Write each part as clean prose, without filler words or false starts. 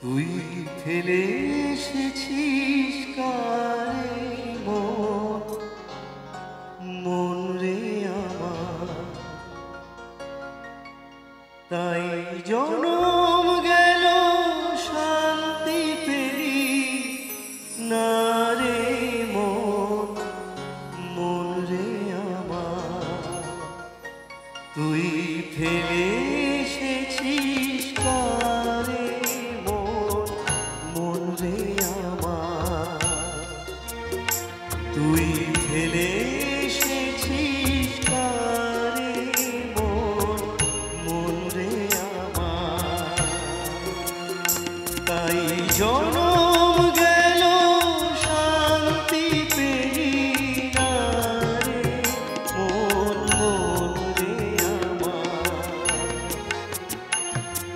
তুই ফেলে এসেছিস কারে মন, মন রে আমার, তাই জনম গেল শান্তি পেলি না রে মন, মন রে আমার। তুই ফেলে এসেছিস কারে মন, মন রে আমার, তুই ফেলে এসেছিস কারে মন, মন রে আমার। তাই জনম গেল শান্তি পেলি না রে মন, মন রে আমার।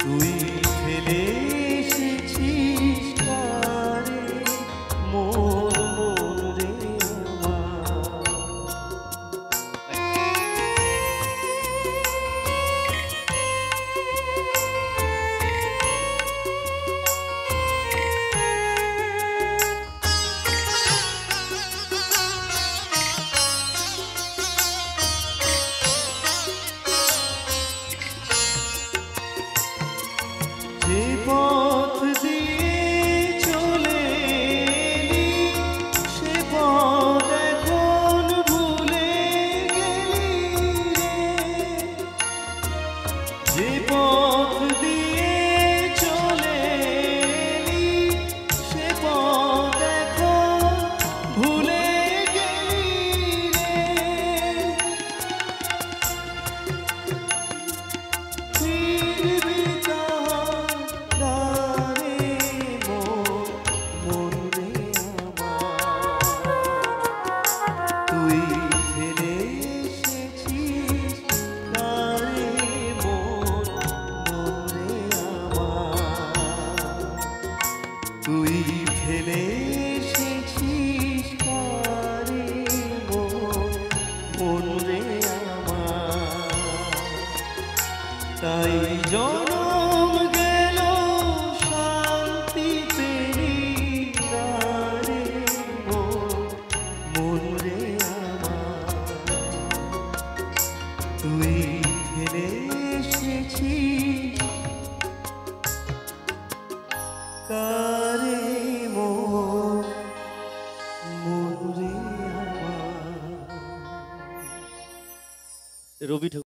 তুই ফেলে এসেছিস কারে মন, মন রে আমার। যে পথ দিয়ে চলে এলি সে পথ এখন ভুলে গেলি রে। যে পথ দিয়ে চলে এলি সে পথ এখন ভুলে গেলি রে। ফিরবি তুই ফেলে এসেছিস কারে মন, মন রে আমার। তাই জনম গেল শান্তি পেলি না রে মন, মন রে আমার। তুই ফেলে এসেছিস কারে মন, মন রে আমার। রবি